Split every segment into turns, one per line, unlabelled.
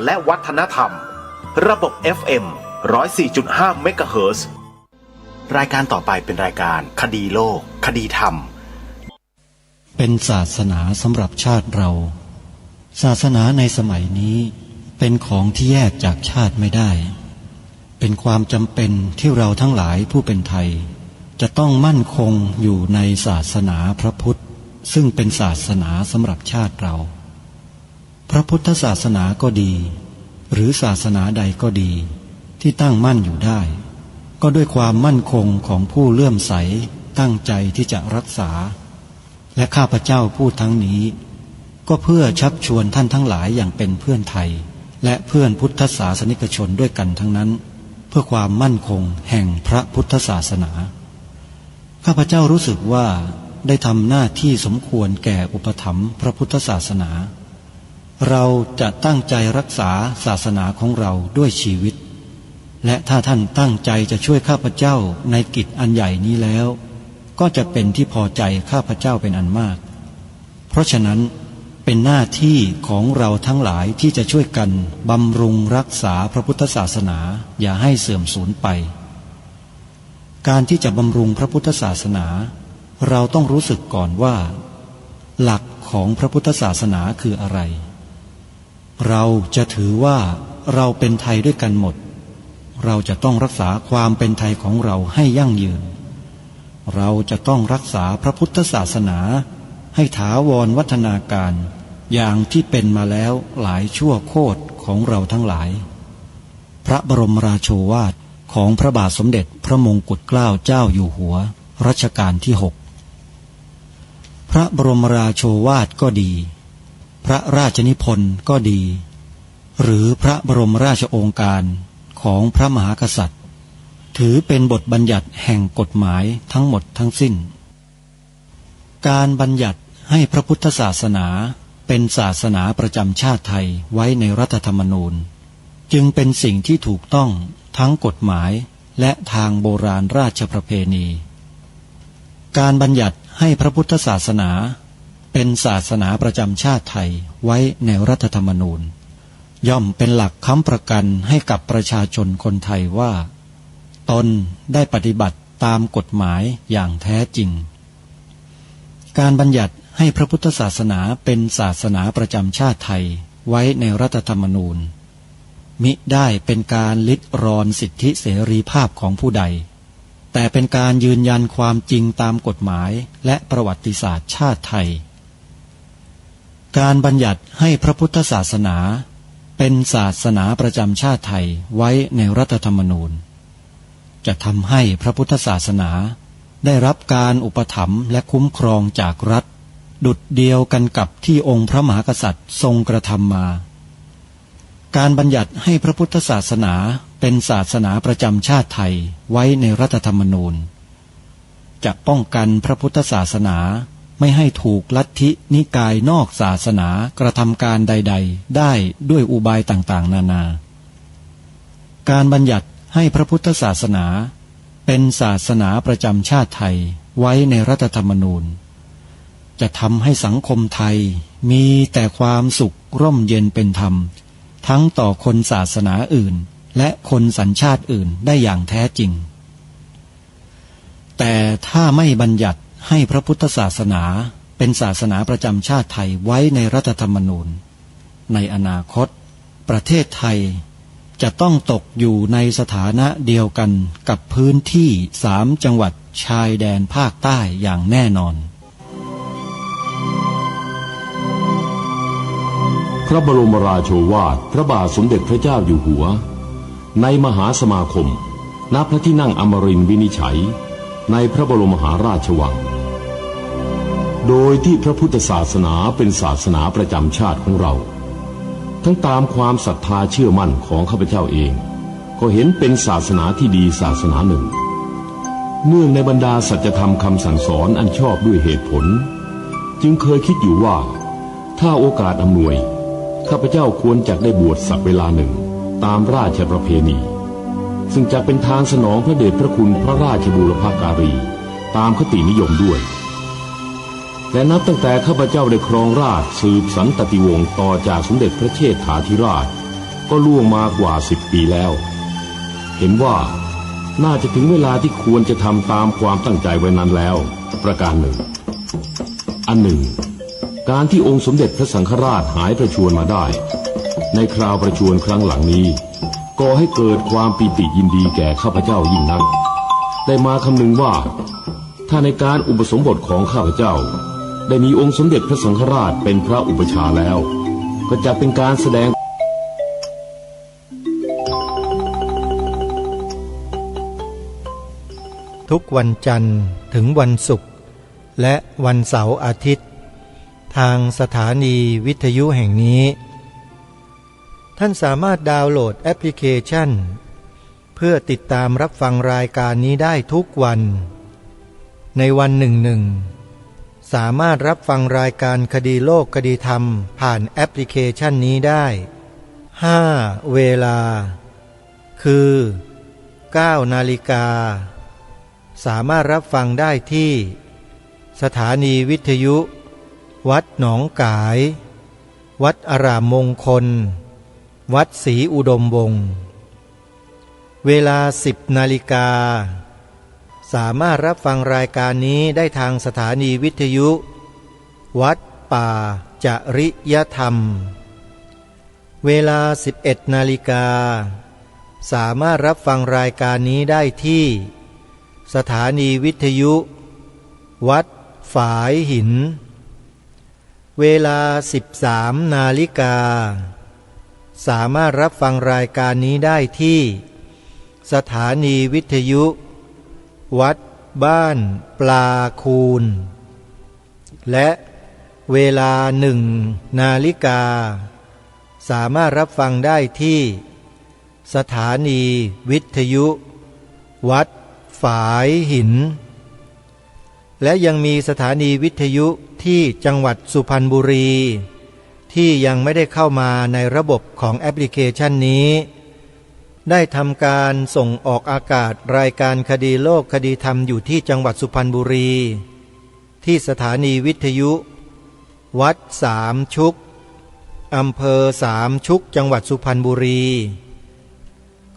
และวัฒนธรรมระบบ FM 104.5 เมกะเฮิรตซ์ รายการต่อไปเป็นรายการคดีโลกคดีธรรม
เป็นศาสนาสำหรับชาติเราศาสนาในสมัยนี้เป็นของที่แยกจากชาติไม่ได้เป็นความจำเป็นที่เราทั้งหลายผู้เป็นไทยจะต้องมั่นคงอยู่ในศาสนาพระพุทธซึ่งเป็นศาสนาสำหรับชาติเราพระพุทธศาสนาก็ดีหรือศาสนาใดก็ดีที่ตั้งมั่นอยู่ได้ก็ด้วยความมั่นคงของผู้เลื่อมใสตั้งใจที่จะรักษาและข้าพเจ้าพูดทั้งนี้ก็เพื่อชักชวนท่านทั้งหลายอย่างเป็นเพื่อนไทยและเพื่อนพุทธศาสนิกชนด้วยกันทั้งนั้นเพื่อความมั่นคงแห่งพระพุทธศาสนาข้าพเจ้ารู้สึกว่าได้ทำหน้าที่สมควรแก่อุปถัมภ์พระพุทธศาสนาเราจะตั้งใจรักษาศาสนาของเราด้วยชีวิตและถ้าท่านตั้งใจจะช่วยข้าพเจ้าในกิจอันใหญ่นี้แล้วก็จะเป็นที่พอใจข้าพเจ้าเป็นอันมากเพราะฉะนั้นเป็นหน้าที่ของเราทั้งหลายที่จะช่วยกันบำรุงรักษาพระพุทธศาสนาอย่าให้เสื่อมสูญไปการที่จะบำรุงพระพุทธศาสนาเราต้องรู้สึกก่อนว่าหลักของพระพุทธศาสนาคืออะไรเราจะถือว่าเราเป็นไทยด้วยกันหมดเราจะต้องรักษาความเป็นไทยของเราให้ยั่งยืนเราจะต้องรักษาพระพุทธศาสนาให้ถาวรวัฒนาการอย่างที่เป็นมาแล้วหลายชั่วโคตรของเราทั้งหลายพระบรมราโชวาทของพระบาทสมเด็จพระมงกุฎเกล้าเจ้าอยู่หัวรัชกาลที่ 6พระบรมราโชวาทก็ดีพระราชนิพนธ์ก็ดีหรือพระบรมราชโองการของพระมหากษัตริย์ถือเป็นบทบัญญัติแห่งกฎหมายทั้งหมดทั้งสิ้นการบัญญัติให้พระพุทธศาสนาเป็นศาสนาประจำชาติไทยไว้ในรัฐธรรมนูญจึงเป็นสิ่งที่ถูกต้องทั้งกฎหมายและทางโบราณราชประเพณีการบัญญัติให้พระพุทธศาสนาเป็นศาสนาประจำชาติไทยไว้ในรัฐธรรมนูญย่อมเป็นหลักค้ำประกันให้กับประชาชนคนไทยว่าตนได้ปฏิบัติตามกฎหมายอย่างแท้จริงการบัญญัติให้พระพุทธศาสนาเป็นศาสนาประจำชาติไทยไว้ในรัฐธรรมนูญมิได้เป็นการลิดรอนสิทธิเสรีภาพของผู้ใดแต่เป็นการยืนยันความจริงตามกฎหมายและประวัติศาสตร์ชาติไทยการบัญญัติให้พระพุทธศาสนาเป็นศาสนาประจำชาติไทยไว้ในรัฐธรรมนูญจะทำให้พระพุทธศาสนาได้รับการอุปถัมภ์และคุ้มครองจากรัฐดุจเดียวกันกับที่องค์พระมหากษัตริย์ทรงกระทำมาการบัญญัติให้พระพุทธศาสนาเป็นศาสนาประจำชาติไทยไว้ในรัฐธรรมนูญจะป้องกันพระพุทธศาสนาไม่ให้ถูกลัทธินิกายนอกศาสนากระทำการใดๆได้ด้วยอุบายต่างๆนานาการบัญญัติให้พระพุทธศาสนาเป็นศาสนาประจำชาติไทยไว้ในรัฐธรรมนูญจะทำให้สังคมไทยมีแต่ความสุขร่มเย็นเป็นธรรมทั้งต่อคนศาสนาอื่นและคนสัญชาติอื่นได้อย่างแท้จริงแต่ถ้าไม่บัญญัติให้พระพุทธศาสนาเป็นศาสนาประจำชาติไทยไว้ในรัฐธรรมนูญในอนาคตประเทศไทยจะต้องตกอยู่ในสถานะเดียวกันกับพื้นที่3 จังหวัดชายแดนภาคใต้อย่างแน่นอน
พระบรมราโชวาทพระบาทสมเด็จพระเจ้าอยู่หัวในมหาสมาคมณพระที่นั่งอมรินทร์วินิจฉัยในพระบรมมหาราชวังโดยที่พระพุทธศาสนาเป็นศาสนาประจำชาติของเราทั้งตามความศรัทธาเชื่อมั่นของข้าพเจ้าเองก็เห็นเป็นศาสนาที่ดีศาสนาหนึ่งเนื่องในบรรดาสัจธรรมคำสั่งสอนอันชอบด้วยเหตุผลจึงเคยคิดอยู่ว่าถ้าโอกาสอำนวยข้าพเจ้าควรจะได้บวชสักเวลาหนึ่งตามราชประเพณีซึ่งจะเป็นทางสนองพระเดชพระคุณพระราชบูรพการีตามคตินิยมด้วยแต่นับตั้งแต่ข้าพเจ้าได้ครองราชย์สืบสันตติวงศ์ต่อจากสมเด็จพระเชษฐาธิราช ก็ล่วงมากว่า10 ปีแล้วเห็นว่าน่าจะถึงเวลาที่ควรจะทำตามความตั้งใจไว้นั้นแล้วประการหนึ่งอันหนึ่งการที่องค์สมเด็จพระสังฆราชหายประชวรมาได้ในคราวประชวรครั้งหลังนี้ก่อให้เกิดความปีติยินดีแก่ข้าพเจ้ายิ่งนักได้มาคำนึงว่าถ้าในการอุปสมบทของข้าพเจ้าได้มีองค์สมเด็จพระสังฆราชเป็นพระอุปชฌาย์แล้วก็จะเป็นการแสดง
ทุกวันจันทร์ถึงวันศุกร์และวันเสาร์อาทิตย์ทางสถานีวิทยุแห่งนี้ท่านสามารถดาวน์โหลดแอปพลิเคชันเพื่อติดตามรับฟังรายการนี้ได้ทุกวันในวันหนึ่งสามารถรับฟังรายการคดีโลกคดีธรรมผ่านแอปพลิเคชันนี้ได้5 เวลาคือ9 นาฬิกาสามารถรับฟังได้ที่สถานีวิทยุวัดหนองกายวัดอารามมงคลวัดศรีอุดมวงศ์เวลา10 นาฬิกาสามารถรับฟังรายการนี้ได้ทางสถานีวิทยุวัดป่าจริยธรรมเวลา11 นาฬิกาสามารถรับฟังรายการนี้ได้ที่สถานีวิทยุวัดฝายหินเวลา13 นาฬิกาสามารถรับฟังรายการนี้ได้ที่สถานีวิทยุวัดบ้านปลาคูนและเวลา1 นาฬิกาสามารถรับฟังได้ที่สถานีวิทยุวัดฝายหินและยังมีสถานีวิทยุที่จังหวัดสุพรรณบุรีที่ยังไม่ได้เข้ามาในระบบของแอปพลิเคชันนี้ได้ทำการส่งออกอากาศรายการคดีโลกคดีธรรมอยู่ที่จังหวัดสุพรรณบุรีที่สถานีวิทยุวัดสามชุกอำเภอสามชุกจังหวัดสุพรรณบุรี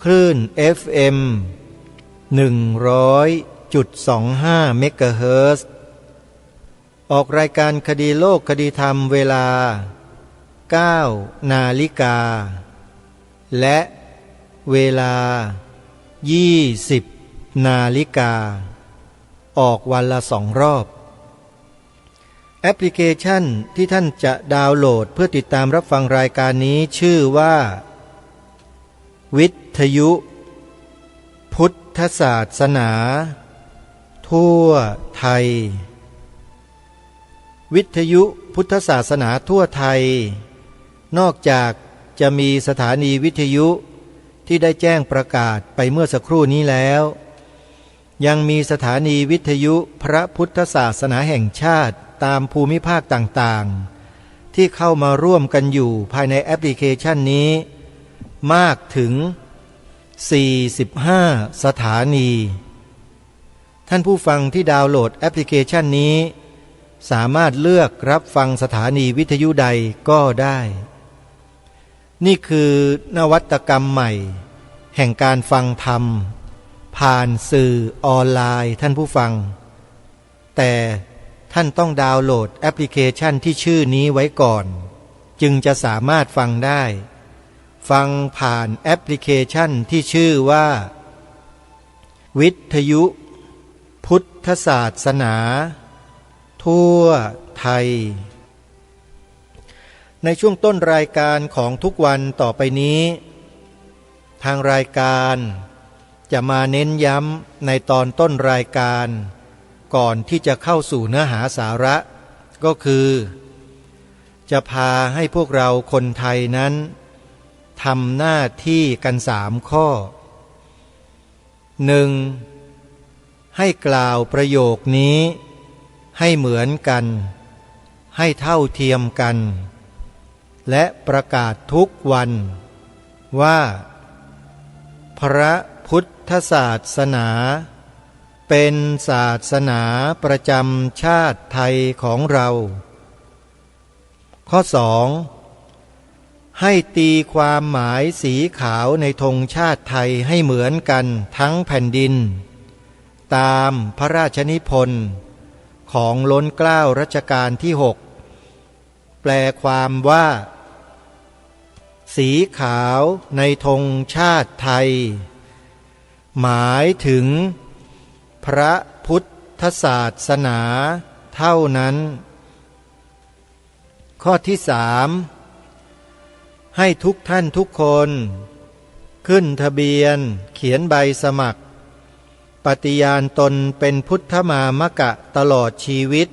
คลื่น FM 100.25 เมกะเฮิรตซ์ออกรายการคดีโลกคดีธรรมเวลา9 นาฬิกาและเวลา20 นาฬิกาออกวันละ2 รอบแอปพลิเคชันที่ท่านจะดาวน์โหลดเพื่อติดตามรับฟังรายการนี้ชื่อว่าวิทยุพุทธศาสนาทั่วไทยวิทยุพุทธศาสนาทั่วไทยนอกจากจะมีสถานีวิทยุที่ได้แจ้งประกาศไปเมื่อสักครู่นี้แล้วยังมีสถานีวิทยุพระพุทธศาสนาแห่งชาติตามภูมิภาคต่างๆที่เข้ามาร่วมกันอยู่ภายในแอปพลิเคชันนี้มากถึง45 สถานีท่านผู้ฟังที่ดาวน์โหลดแอปพลิเคชันนี้สามารถเลือกรับฟังสถานีวิทยุใดก็ได้นี่คือนวัตกรรมใหม่แห่งการฟังธรรมผ่านสื่อออนไลน์ท่านผู้ฟังแต่ท่านต้องดาวน์โหลดแอปพลิเคชันที่ชื่อนี้ไว้ก่อนจึงจะสามารถฟังได้ฟังผ่านแอปพลิเคชันที่ชื่อว่าวิทยุพุทธศาสนาทั่วไทยในช่วงต้นรายการของทุกวันต่อไปนี้ทางรายการจะมาเน้นย้ำในตอนต้นรายการก่อนที่จะเข้าสู่เนื้อหาสาระก็คือจะพาให้พวกเราคนไทยนั้นทำหน้าที่กัน3 ข้อ 1. ให้กล่าวประโยคนี้ให้เหมือนกันให้เท่าเทียมกันและประกาศทุกวันว่าพระพุทธศาสนาเป็นศาสนาประจำชาติไทยของเราข้อ 2.
ให้ตีความหมายสีขาวในธงชาติไทยให้เหมือนกันทั้งแผ่นดินตามพระราชนิพนธ์ของล้นเกล้ารัชกาลที่ 6แปลความว่าสีขาวในธงชาติไทยหมายถึงพระพุทธศาสนาเท่านั้นข้อที่3ให้ทุกท่านทุกคนขึ้นทะเบียนเขียนใบสมัครปฏิญาณตนเป็นพุทธมามกะตลอดชีวิต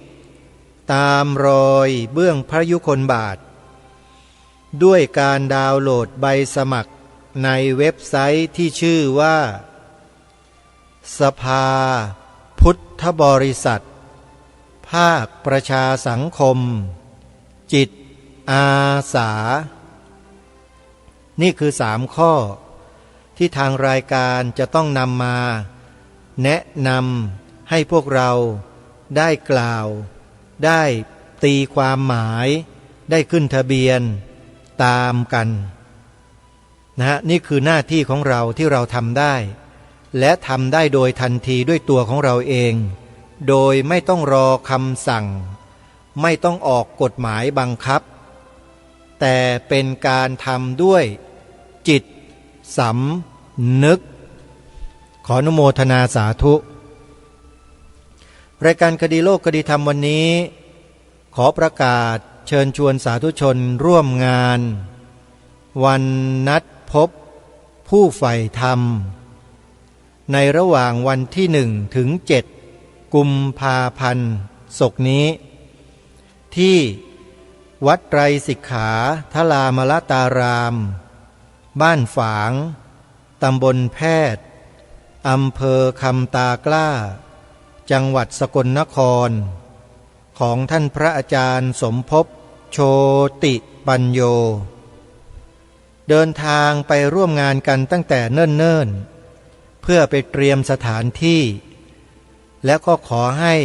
ตามรอยเบื้องพระยุคลบาทด้วยการดาวน์โหลดใบสมัครในเว็บไซต์ที่ชื่อว่าสภาพุทธบริษัทภาคประชาสังคมจิตอาสานี่คือ3 ข้อที่ทางรายการจะต้องนำมาแนะนำให้พวกเราได้กล่าวได้ตีความหมายได้ขึ้นทะเบียนตามกันนะนี่คือหน้าที่ของเราที่เราทำได้และทำได้โดยทันทีด้วยตัวของเราเองโดยไม่ต้องรอคำสั่งไม่ต้องออกกฎหมายบังคับแต่เป็นการทำด้วยจิตสำนึกขออนุโมทนาสาธุรายการคดีโลกคดีธรรมวันนี้ขอประกาศเชิญชวนสาธุชนร่วมงานวันนัดพบผู้ใฝ่ธรรมในระหว่างวันที่1 ถึง 7 กุมภาพันธ์ศกนี้ที่วัดไตรสิกขาทลามลตารามบ้านฝางตำบลแพทย์อำเภอคำตากล้าจังหวัดสกลนครของท่านพระอาจารย์สมภพโชติปัญโยเดินทางไปร่วมงานกันตั้งแต่เนิ่นๆเพื่อไปเตรียมสถานที่และก็ขอให้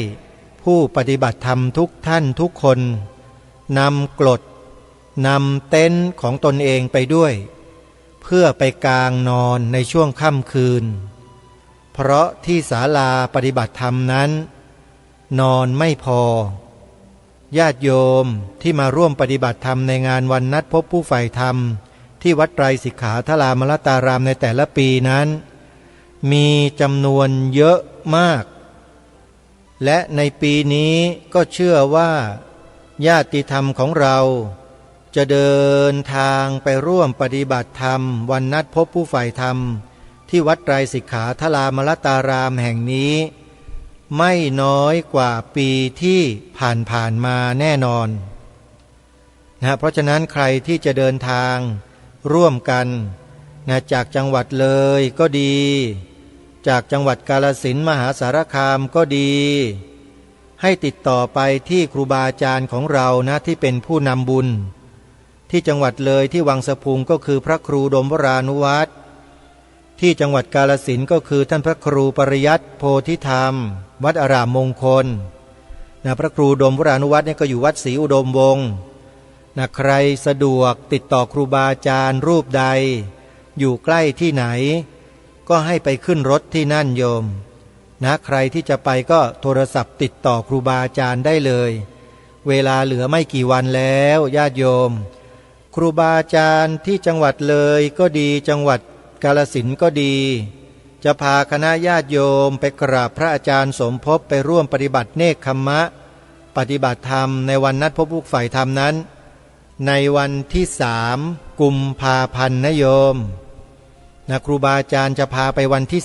ผู้ปฏิบัติธรรมทุกท่านทุกคนนำกรดนำเต็นท์ของตนเองไปด้วยเพื่อไปกางนอนในช่วงค่ำคืนเพราะที่ศาลาปฏิบัติธรรมนั้นนอนไม่พอญาติโยมที่มาร่วมปฏิบัติธรรมในงานวันนัดพบผู้ใฝ่ธรรมที่วัดไตรสิกขาทลามลตารามในแต่ละปีนั้นมีจำนวนเยอะมากและในปีนี้ก็เชื่อว่าญาติธรรมของเราจะเดินทางไปร่วมปฏิบัติธรรมวันนัดพบผู้ใฝ่ธรรมที่วัดไตรสิกขาทลามลตารามแห่งนี้ไม่น้อยกว่าปีที่ผ่านมาแน่นอนนะเพราะฉะนั้นใครที่จะเดินทางร่วมกันนะจากจังหวัดเลยก็ดีจากจังหวัดกาฬสินธุ์มหาสารคามก็ดีให้ติดต่อไปที่ครูบาอาจารย์ของเรานะที่เป็นผู้นำบุญที่จังหวัดเลยที่วังสะพุงก็คือพระครูดมวรานุวัตรที่จังหวัดกาฬสินธุ์ก็คือท่านพระครูปริยัติโพธิธรรมวัดอารามมงคลนะพระครูดมวรานุวัตรเนี่ยก็อยู่วัดศรีอุดมวงศ์นะใครสะดวกติดต่อครูบาอาจารย์รูปใดอยู่ใกล้ที่ไหนก็ให้ไปขึ้นรถที่นั่นโยมนะใครที่จะไปก็โทรศัพท์ติดต่อครูบาอาจารย์ได้เลยเวลาเหลือไม่กี่วันแล้วญาติโยมครูบาอาจารย์ที่จังหวัดเลยก็ดีจังหวัดกาฬสินธุ์ก็ดีจะพาคณะญาติโยมไปกราบพระอาจารย์สมภพไปร่วมปฏิบัติเนกขัมมะปฏิบัติธรรมในวันนัดพบผู้ใฝ่ธรรมนั้นในวันที่3 กุมภาพันธ์นะโยมนะครูบาอาจารย์จะพาไปวันที่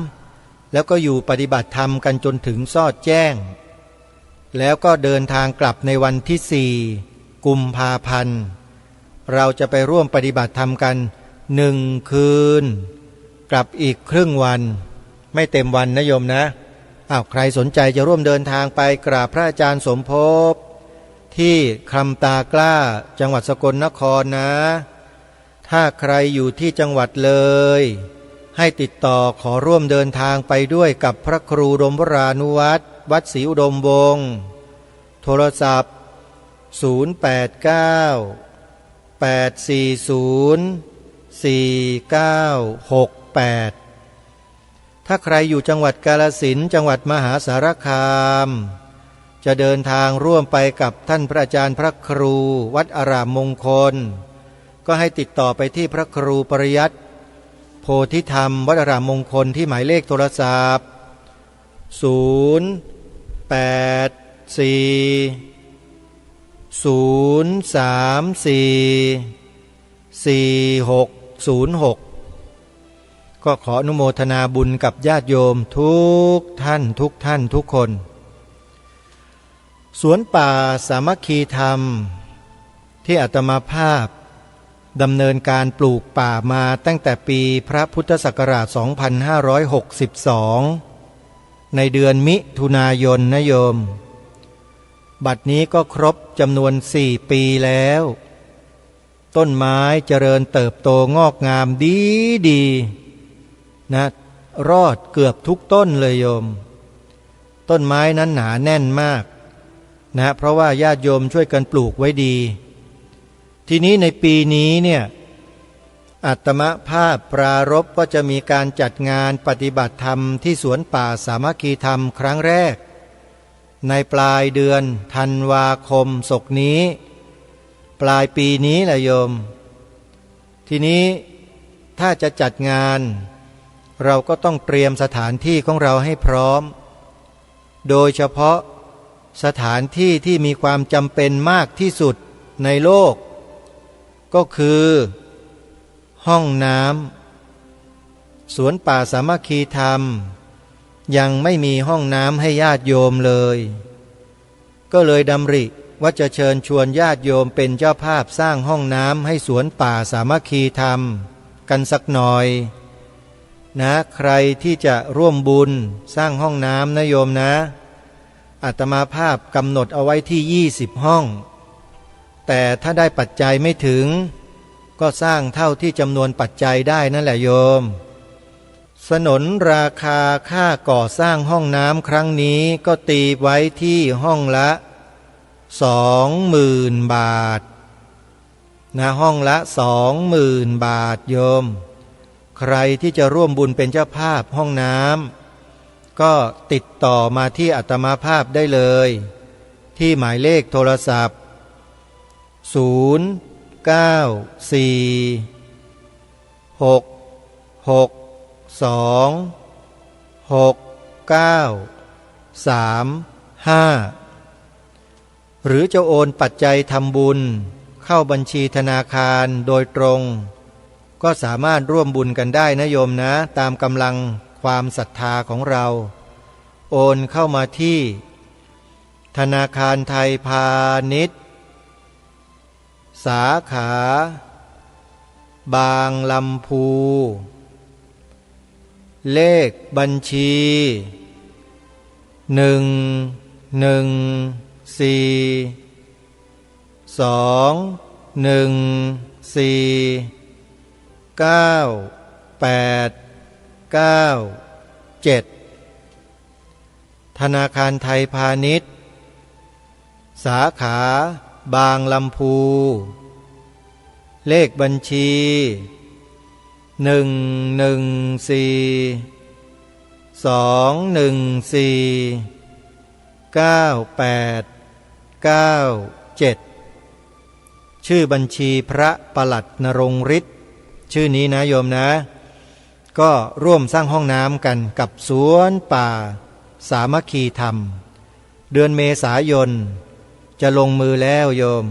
3แล้วก็อยู่ปฏิบัติธรรมกันจนถึงซอดแจ้งแล้วก็เดินทางกลับในวันที่4 กุมภาพันธ์เราจะไปร่วมปฏิบัติธรรมกัน1 คืนกลับอีกครึ่งวันไม่เต็มวันนะโยมนะใครสนใจจะร่วมเดินทางไปกราบพระอาจารย์สมภพที่คำตากล้าจังหวัดสกลนครนะถ้าใครอยู่ที่จังหวัดเลยให้ติดต่อขอร่วมเดินทางไปด้วยกับพระครูดมวรานุวัตรวัดศรีอุดมวงศ์โทรศัพท์089 ถ้าใครอยู่จังหวัดกาฬสินธุ์จังหวัดมหาสารคามจะเดินทางร่วมไปกับท่านพระอาจารย์พระครูวัดอารามมงคลก็ให้ติดต่อไปที่พระครูปริยัติโพธิธรรมวัดอารามมงคลที่หมายเลขโทรศัพท์084-034-4606ก็ขออนุโมทนาบุญกับญาติโยมทุกท่านทุกคนสวนป่าสามัคคีธรรมที่อาตมาภาพดำเนินการปลูกป่ามาตั้งแต่ปีพระพุทธศักราช 2562 ในเดือนมิถุนายนนะโยมบัดนี้ก็ครบจำนวน4 ปีแล้วต้นไม้เจริญเติบโตงอกงามดีนะรอดเกือบทุกต้นเลยโยมต้นไม้นั้นหนาแน่นมากนะเพราะว่าญาติโยมช่วยกันปลูกไว้ดีทีนี้ในปีนี้เนี่ยอาตมภาพปรารภก็จะมีการจัดงานปฏิบัติธรรมที่สวนป่าสามัคคีธรรมครั้งแรกในปลายเดือนธันวาคมศกนี้ปลายปีนี้แหละโยมทีนี้ถ้าจะจัดงานเราก็ต้องเตรียมสถานที่ของเราให้พร้อมโดยเฉพาะสถานที่ที่มีความจำเป็นมากที่สุดในโลกก็คือห้องน้ำสวนป่าสามัคคีธรรมยังไม่มีห้องน้ำให้ญาติโยมเลยก็เลยดำริว่าจะเชิญชวนญาติโยมเป็นเจ้าภาพสร้างห้องน้ำให้สวนป่าสามัคคีธรรมกันสักหน่อยนะใครที่จะร่วมบุญสร้างห้องน้ำนะโยมนะอาตมาภาพกำหนดเอาไว้ที่20 ห้องแต่ถ้าได้ปัจจัยไม่ถึงก็สร้างเท่าที่จำนวนปัจจัยได้นั่นแหละโยมสนนราคาค่าก่อสร้างห้องน้ำครั้งนี้ก็ตีไว้ที่ห้องละ 20,000 บาทนะห้องละ 20,000 บาทโยมใครที่จะร่วมบุญเป็นเจ้าภาพห้องน้ำก็ติดต่อมาที่อาตมาภาพได้เลยที่หมายเลขโทรศัพท์094-662-6935หรือจะโอนปัจจัยทำบุญเข้าบัญชีธนาคารโดยตรงก็สามารถร่วมบุญกันได้นะโยมนะตามกำลังความศรัทธาของเราโอนเข้ามาที่ธนาคารไทยพาณิชย์สาขาบางลำพูเลขบัญชี11421949897ธนาคารไทยพาณิชย์สาขาบางลำพูเลขบัญชี114-114-9897ชื่อบัญชีพระปลัดนรงฤทธิ์ชื่อนี้นะโยมนะก็ร่วมสร้างห้องน้ำกันกับสวนป่าสามัคคีธรรมเดือนเมษายนจะลงมือแล้วโยม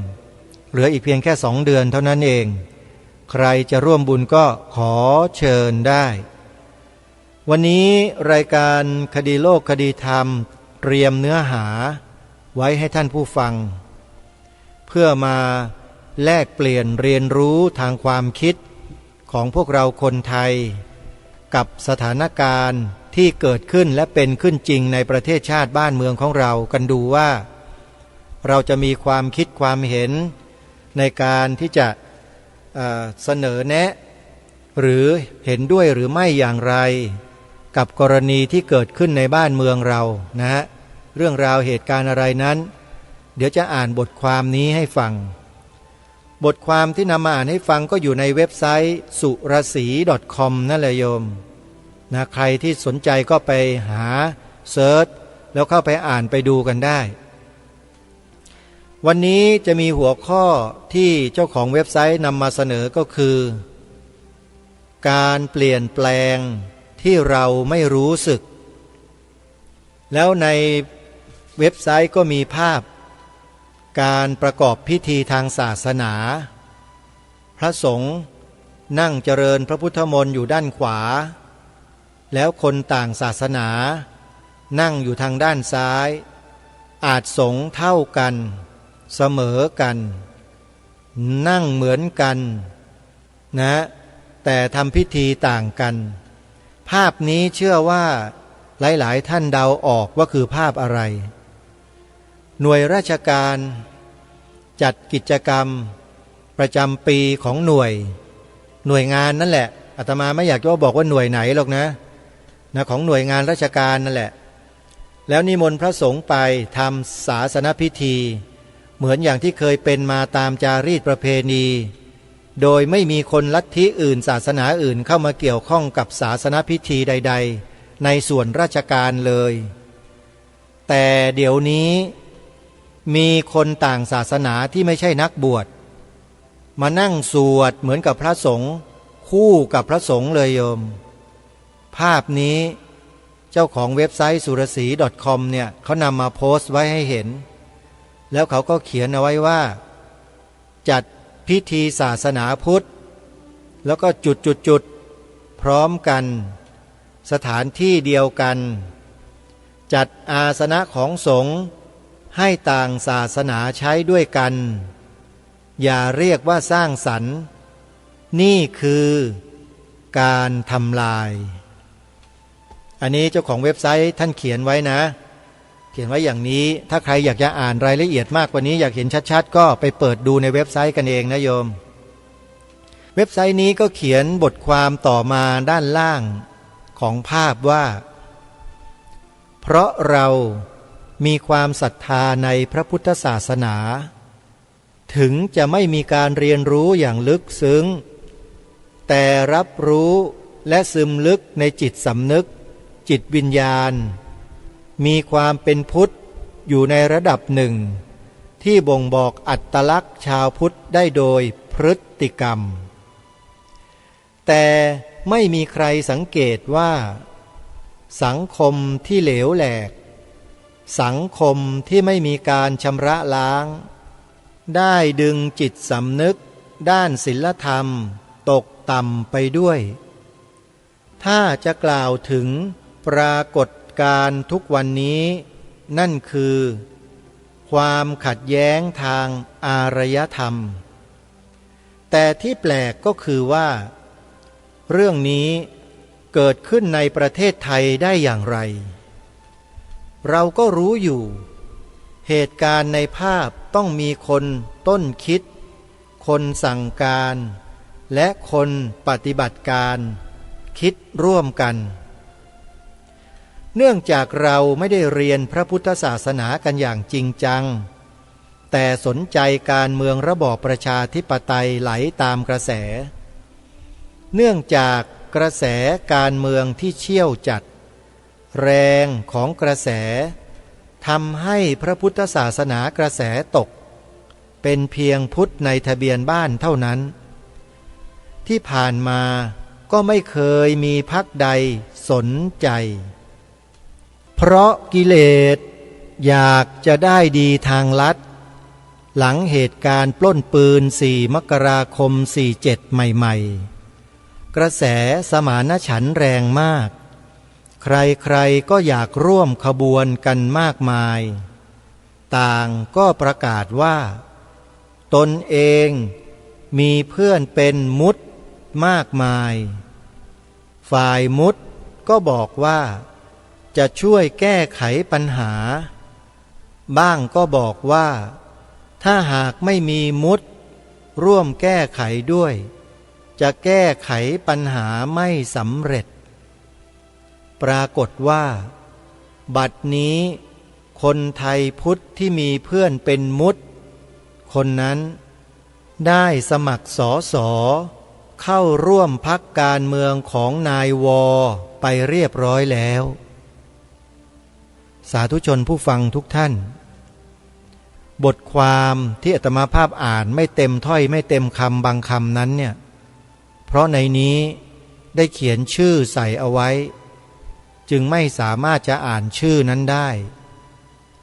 เหลืออีกเพียงแค่2 เดือนเท่านั้นเองใครจะร่วมบุญก็ขอเชิญได้วันนี้รายการคดีโลกคดีธรรมเตรียมเนื้อหาไว้ให้ท่านผู้ฟังเพื่อมาแลกเปลี่ยนเรียนรู้ทางความคิดของพวกเราคนไทยกับสถานการณ์ที่เกิดขึ้นและเป็นขึ้นจริงในประเทศชาติบ้านเมืองของเรากันดูว่าเราจะมีความคิดความเห็นในการที่จะเสนอแนะหรือเห็นด้วยหรือไม่อย่างไรกับกรณีที่เกิดขึ้นในบ้านเมืองเรานะฮะเรื่องราวเหตุการณ์อะไรนั้นเดี๋ยวจะอ่านบทความนี้ให้ฟัง บทความที่นำมาอ่านให้ฟังก็อยู่ในเว็บไซต์สุรศรี .com นั่นแหละโยมนะใครที่สนใจก็ไปหาเซิร์ชแล้วเข้าไปอ่านไปดูกันได้วันนี้จะมีหัวข้อที่เจ้าของเว็บไซต์นำมาเสนอก็คือการเปลี่ยนแปลงที่เราไม่รู้สึกแล้วในเว็บไซต์ก็มีภาพการประกอบพิธีทางศาสนาพระสงฆ์นั่งเจริญพระพุทธมนต์อยู่ด้านขวาแล้วคนต่างศาสนานั่งอยู่ทางด้านซ้ายอาจสงฆ์เท่ากันเสมอกันนั่งเหมือนกันนะแต่ทำพิธีต่างกันภาพนี้เชื่อว่าหลายๆท่านเดาออกว่าคือภาพอะไรหน่วยราชการจัดกิจกรรมประจำปีของหน่วยงานนั่นแหละอาตมาไม่อยากจะบอกว่าหน่วยไหนหรอกนะของหน่วยงานราชการนั่นแหละแล้วนิมนต์พระสงฆ์ไปทำศาสนพิธีเหมือนอย่างที่เคยเป็นมาตามจารีตประเพณีโดยไม่มีคนลัทธิอื่นศาสนาอื่นเข้ามาเกี่ยวข้องกับศาสนพิธีใดๆในส่วนราชการเลยแต่เดี๋ยวนี้มีคนต่างศาสนาที่ไม่ใช่นักบวชมานั่งสวดเหมือนกับพระสงฆ์คู่กับพระสงฆ์เลยโยมภาพนี้เจ้าของเว็บไซต์สุรศรี .com เนี่ยเขานำมาโพสต์ไว้ให้เห็นแล้วเขาก็เขียนเอาไว้ว่าจัดพิธีศาสนาพุทธแล้วก็จุดพร้อมกันสถานที่เดียวกันจัดอาสนะของสงฆ์ให้ต่างศาสนาใช้ด้วยกันอย่าเรียกว่าสร้างสรรค์นี่คือการทำลายอันนี้เจ้าของเว็บไซต์ท่านเขียนไว้นะเขียนไว้อย่างนี้ถ้าใครอยากจะอ่านรายละเอียดมากกว่านี้อยากเห็นชัดๆก็ไปเปิดดูในเว็บไซต์กันเองนะโยมเว็บไซต์นี้ก็เขียนบทความต่อมาด้านล่างของภาพว่าเพราะเรามีความศรัทธาในพระพุทธศาสนาถึงจะไม่มีการเรียนรู้อย่างลึกซึ้งแต่รับรู้และซึมลึกในจิตสำนึกจิตวิญญาณมีความเป็นพุทธอยู่ในระดับหนึ่งที่บ่งบอกอัตลักษณ์ชาวพุทธได้โดยพฤติกรรมแต่ไม่มีใครสังเกตว่าสังคมที่เหลวแหลกสังคมที่ไม่มีการชำระล้างได้ดึงจิตสำนึกด้านศีลธรรมตกต่ำไปด้วยถ้าจะกล่าวถึงปรากฏการณ์ทุกวันนี้นั่นคือความขัดแย้งทางอารยธรรมแต่ที่แปลกก็คือว่าเรื่องนี้เกิดขึ้นในประเทศไทยได้อย่างไรเราก็รู้อยู่เหตุการณ์ในภาพต้องมีคนต้นคิดคนสั่งการและคนปฏิบัติการคิดร่วมกันเนื่องจากเราไม่ได้เรียนพระพุทธศาสนากันอย่างจริงจังแต่สนใจการเมืองระบอบประชาธิปไตยไหลตามกระแสเนื่องจากกระแสการเมืองที่เชี่ยวจัดแรงของกระแสทำให้พระพุทธศาสนากระแสตกเป็นเพียงพุทธในทะเบียนบ้านเท่านั้นที่ผ่านมาก็ไม่เคยมีพรรคใดสนใจเพราะกิเลสอยากจะได้ดีทางลัดหลังเหตุการณ์ปล้นปืน4 มกราคม 47 ใหม่ๆกระแสสมานฉันท์แรงมากใครๆก็อยากร่วมขบวนกันมากมายต่างก็ประกาศว่าตนเองมีเพื่อนเป็นมุตมากมายฝ่ายมุตก็บอกว่าจะช่วยแก้ไขปัญหาบ้างก็บอกว่าถ้าหากไม่มีมุตร่วมแก้ไขด้วยจะแก้ไขปัญหาไม่สำเร็จปรากฏว่าบัดนี้คนไทยพุทธที่มีเพื่อนเป็นมุตคนนั้น ได้สมัครสอสอเข้าร่วมพรรคการเมืองของนายวอไปเรียบร้อยแล้วสาธุชนผู้ฟังทุกท่านบทความที่อาตมาภาพอ่านไม่เต็มถ้อยไม่เต็มคำบางคำนั้นเนี่ยเพราะในนี้ได้เขียนชื่อใส่เอาไว้จึงไม่สามารถจะอ่านชื่อนั้นได้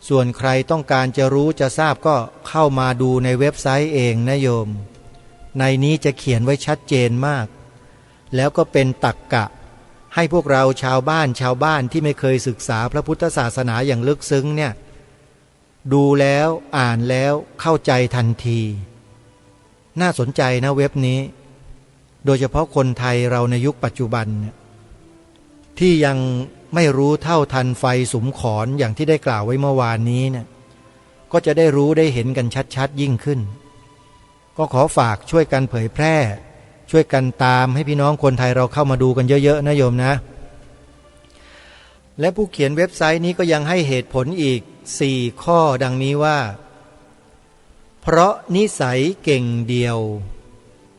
ส่วนใครต้องการจะรู้จะทราบก็เข้ามาดูในเว็บไซต์เองนะโยมในนี้จะเขียนไว้ชัดเจนมากแล้วก็เป็นตรรกะให้พวกเราชาวบ้านที่ไม่เคยศึกษาพระพุทธศาสนาอย่างลึกซึ้งเนี่ยดูแล้วอ่านแล้วเข้าใจทันทีน่าสนใจนะเว็บนี้โดยเฉพาะคนไทยเราในยุคปัจจุบันเนี่ยที่ยังไม่รู้เท่าทันไฟสุมขอนอย่างที่ได้กล่าวไว้เมื่อวานนี้เนี่ยก็จะได้รู้ได้เห็นกันชัดๆยิ่งขึ้นก็ขอฝากช่วยกันเผยแพร่ช่วยกันตามให้พี่น้องคนไทยเราเข้ามาดูกันเยอะๆนะโยมนะและผู้เขียนเว็บไซต์นี้ก็ยังให้เหตุผลอีก4 ข้อดังนี้ว่าเพราะนิสัยเก่งเดียว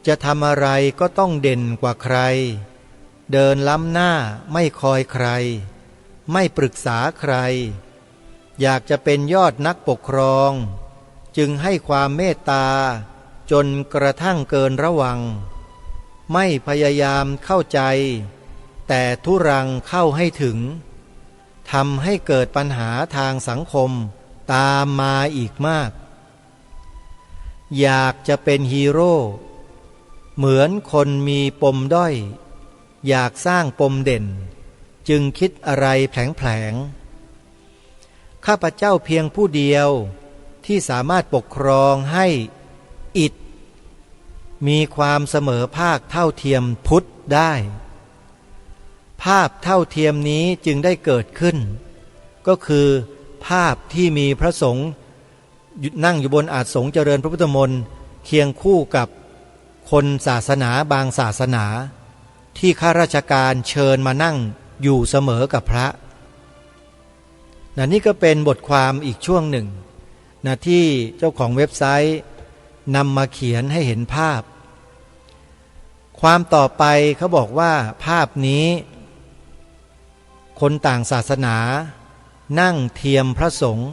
จะทำอะไรก็ต้องเด่นกว่าใครเดินล้ำหน้าไม่คอยใครไม่ปรึกษาใครอยากจะเป็นยอดนักปกครองจึงให้ความเมตตาจนกระทั่งเกินระวังไม่พยายามเข้าใจแต่ทุรังเข้าให้ถึงทำให้เกิดปัญหาทางสังคมตามมาอีกมากอยากจะเป็นฮีโร่เหมือนคนมีปมด้อยอยากสร้างปมเด่นจึงคิดอะไรแผลงๆข้าพเจ้าเพียงผู้เดียวที่สามารถปกครองให้อิฐมีความเสมอภาคเท่าเทียมพุทธได้ภาพเท่าเทียมนี้จึงได้เกิดขึ้นก็คือภาพที่มีพระสงฆ์นั่งอยู่บนอาสงเจริญพระพุทธมนต์เคียงคู่กับคนศาสนาบางศาสนาที่ข้าราชการเชิญมานั่งอยู่เสมอกับพระนี่ก็เป็นบทความอีกช่วงหนึ่งที่เจ้าของเว็บไซต์นำมาเขียนให้เห็นภาพความต่อไปเขาบอกว่าภาพนี้คนต่างศาสนานั่งเทียมพระสงฆ์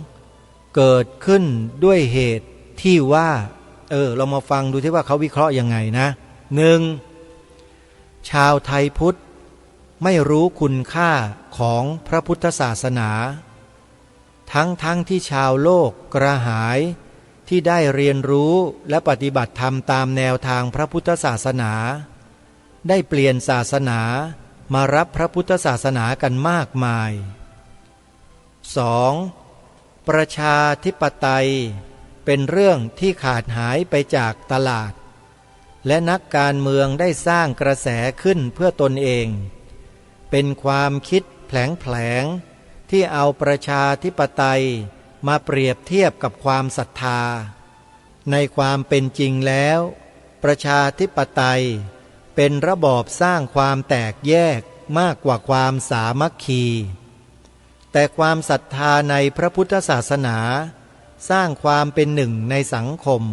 เกิดขึ้นด้วยเหตุที่ว่าเรามาฟังดูที่ว่าเขาวิเคราะห์ยังไงนะ 1. ชาวไทยพุทธไม่รู้คุณค่าของพระพุทธศาสนาทั้งที่ชาวโลกกระหายที่ได้เรียนรู้และปฏิบัติธรรมตามแนวทางพระพุทธศาสนาได้เปลี่ยนศาสนามารับพระพุทธศาสนากันมากมาย 2. ประชาธิปไตยเป็นเรื่องที่ขาดหายไปจากตลาดและนักการเมืองได้สร้างกระแสขึ้นเพื่อตนเองเป็นความคิดแผลงที่เอาประชาธิปไตยมาเปรียบเทียบกับความศรัทธาในความเป็นจริงแล้วประชาธิปไตยเป็นระบอบสร้างความแตกแยกมากกว่าความสามัคคีแต่ความศรัทธาในพระพุทธศาสนาสร้างความเป็นหนึ่งในสังคม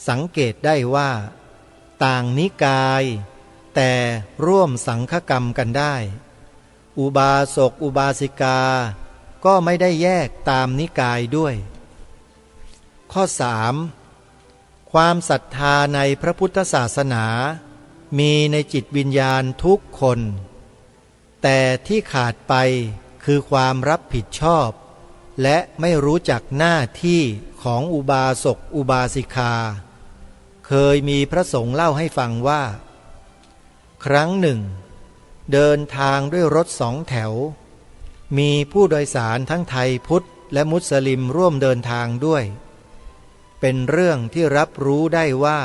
สังเกตได้ว่าต่างนิกายแต่ร่วมสังฆกรรมกันได้อุบาสกอุบาสิกาก็ไม่ได้แยกตามนิกายด้วย ข้อ 3. ความศรัทธาในพระพุทธศาสนามีในจิตวิญญาณทุกคนแต่ที่ขาดไปคือความรับผิดชอบและไม่รู้จักหน้าที่ของอุบาสกอุบาสิกาเคยมีพระสงฆ์เล่าให้ฟังว่าครั้งหนึ่งเดินทางด้วยรถ2 แถวมีผู้โดยสารทั้งไทยพุทธและมุสลิมร่วมเดินทางด้วยเป็นเรื่องที่รับรู้ได้ว่า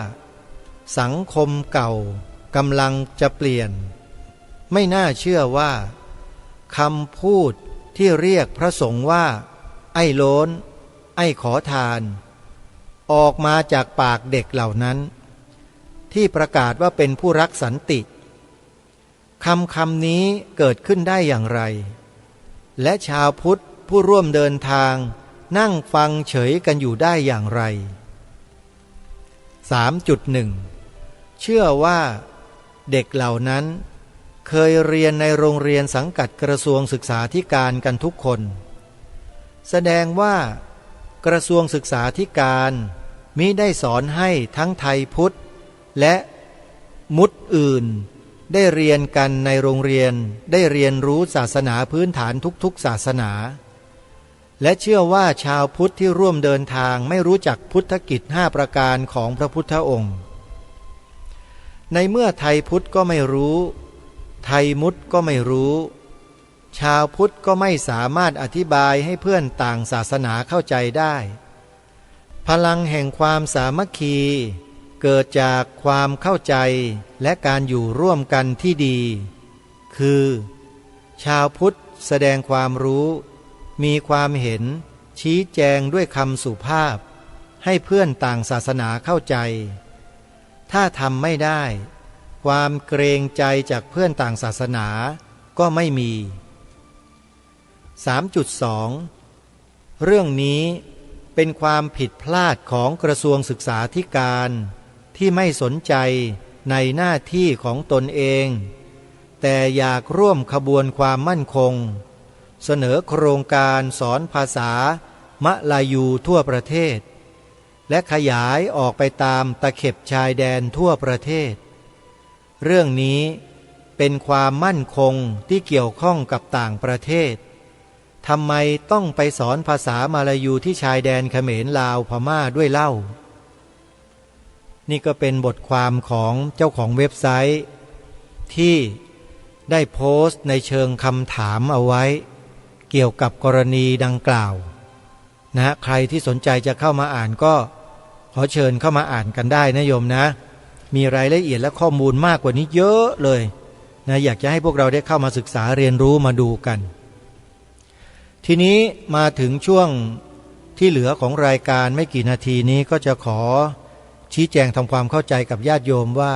สังคมเก่ากำลังจะเปลี่ยนไม่น่าเชื่อว่าคำพูดที่เรียกพระสงฆ์ว่าไอ้โล้นไอ้ขอทานออกมาจากปากเด็กเหล่านั้นที่ประกาศว่าเป็นผู้รักสันติคำนี้เกิดขึ้นได้อย่างไรและชาวพุทธผู้ร่วมเดินทางนั่งฟังเฉยกันอยู่ได้อย่างไร 3.1 เชื่อว่าเด็กเหล่านั้นเคยเรียนในโรงเรียนสังกัดกระทรวงศึกษาธิการกันทุกคนแสดงว่ากระทรวงศึกษาธิการมิได้สอนให้ทั้งไทยพุทธและมุสลิมอื่นได้เรียนกันในโรงเรียนได้เรียนรู้ศาสนาพื้นฐานทุกๆศาสนาและเชื่อว่าชาวพุทธที่ร่วมเดินทางไม่รู้จักพุทธกิจ5ประการของพระพุทธองค์ในเมื่อไทยพุทธก็ไม่รู้ไทยมุสลิมก็ไม่รู้ชาวพุทธก็ไม่สามารถอธิบายให้เพื่อนต่างศาสนาเข้าใจได้พลังแห่งความสามัคคีเกิดจากความเข้าใจและการอยู่ร่วมกันที่ดีคือชาวพุทธแสดงความรู้มีความเห็นชี้แจงด้วยคำสุภาพให้เพื่อนต่างศาสนาเข้าใจถ้าทำไม่ได้ความเกรงใจจากเพื่อนต่างศาสนาก็ไม่มี 3.2 เรื่องนี้เป็นความผิดพลาดของกระทรวงศึกษาธิการที่ไม่สนใจในหน้าที่ของตนเองแต่อยากร่วมขบวนความมั่นคงเสนอโครงการสอนภาษามะลายูทั่วประเทศและขยายออกไปตามตะเข็บชายแดนทั่วประเทศเรื่องนี้เป็นความมั่นคงที่เกี่ยวข้องกับต่างประเทศทำไมต้องไปสอนภาษามะลายูที่ชายแดนเขมรลาวพม่าด้วยเล่านี่ก็เป็นบทความของเจ้าของเว็บไซต์ที่ได้โพสต์ในเชิงคำถามเอาไว้เกี่ยวกับกรณีดังกล่าวนะใครที่สนใจจะเข้ามาอ่านก็ขอเชิญเข้ามาอ่านกันได้นะโยมนะมีรายละเอียดและข้อมูลมากกว่านี้เยอะเลยนะอยากจะให้พวกเราได้เข้ามาศึกษาเรียนรู้มาดูกันทีนี้มาถึงช่วงที่เหลือของรายการไม่กี่นาทีนี้ก็จะขอชี้แจงทำความเข้าใจกับญาติโยมว่า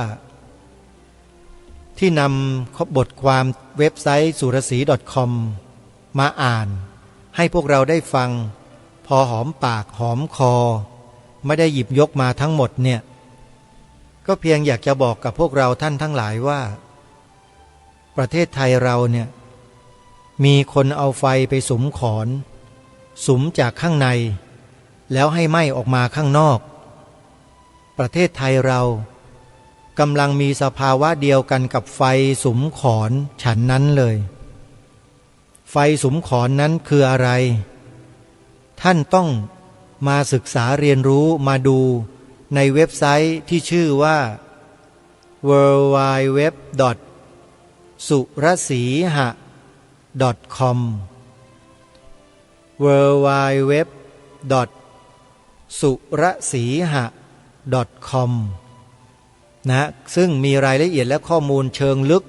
ที่นำบทความเว็บไซต์สุรศรี .com มาอ่านให้พวกเราได้ฟังพอหอมปากหอมคอไม่ได้หยิบยกมาทั้งหมดเนี่ยก็เพียงอยากจะบอกกับพวกเราท่านทั้งหลายว่าประเทศไทยเราเนี่ยมีคนเอาไฟไปสุมขอนสุมจากข้างในแล้วให้ไหม้ออกมาข้างนอกประเทศไทยเรากำลังมีสภาวะเดียวกันกับไฟสุมขอนฉันนั้นเลยไฟสุมขอนนั้นคืออะไรท่านต้องมาศึกษาเรียนรู้มาดูในเว็บไซต์ที่ชื่อว่า www.surasiha.com www.surasiha.com นะซึ่งมีรายละเอียดและข้อมูลเชิงลึก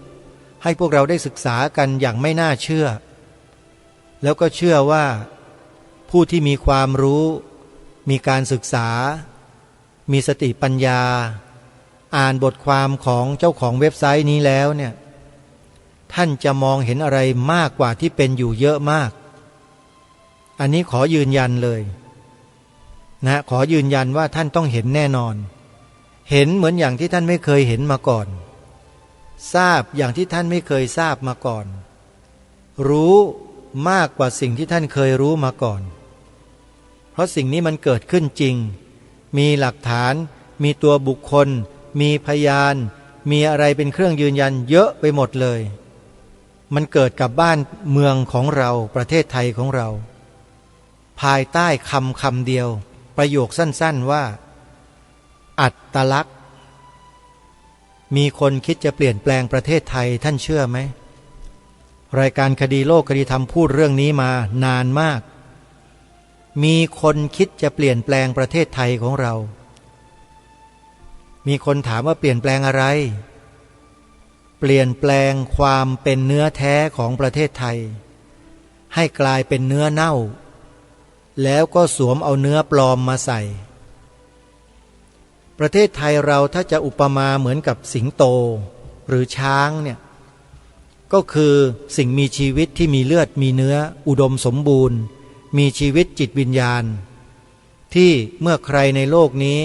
ให้พวกเราได้ศึกษากันอย่างไม่น่าเชื่อแล้วก็เชื่อว่าผู้ที่มีความรู้มีการศึกษามีสติปัญญาอ่านบทความของเจ้าของเว็บไซต์นี้แล้วเนี่ยท่านจะมองเห็นอะไรมากกว่าที่เป็นอยู่เยอะมากอันนี้ขอยืนยันเลยนะขอยืนยันว่าท่านต้องเห็นแน่นอนเห็นเหมือนอย่างที่ท่านไม่เคยเห็นมาก่อนทราบอย่างที่ท่านไม่เคยทราบมาก่อนรู้มากกว่าสิ่งที่ท่านเคยรู้มาก่อนเพราะสิ่งนี้มันเกิดขึ้นจริงมีหลักฐานมีตัวบุคคลมีพยานมีอะไรเป็นเครื่องยืนยันเยอะไปหมดเลยมันเกิดกับบ้านเมืองของเราประเทศไทยของเราภายใต้คำเดียวประโยคสั้นๆว่าอัตลักษณ์มีคนคิดจะเปลี่ยนแปลงประเทศไทยท่านเชื่อไหมรายการคดีโลกคดีธรรมพูดเรื่องนี้มานานมากมีคนคิดจะเปลี่ยนแปลงประเทศไทยของเรามีคนถามว่าเปลี่ยนแปลงอะไรเปลี่ยนแปลงความเป็นเนื้อแท้ของประเทศไทยให้กลายเป็นเนื้อเน่าแล้วก็สวมเอาเนื้อปลอมมาใส่ประเทศไทยเราถ้าจะอุปมาเหมือนกับสิงโตหรือช้างเนี่ยก็คือสิ่งมีชีวิตที่มีเลือดมีเนื้ออุดมสมบูรณ์มีชีวิตจิตวิญญาณที่เมื่อใครในโลกนี้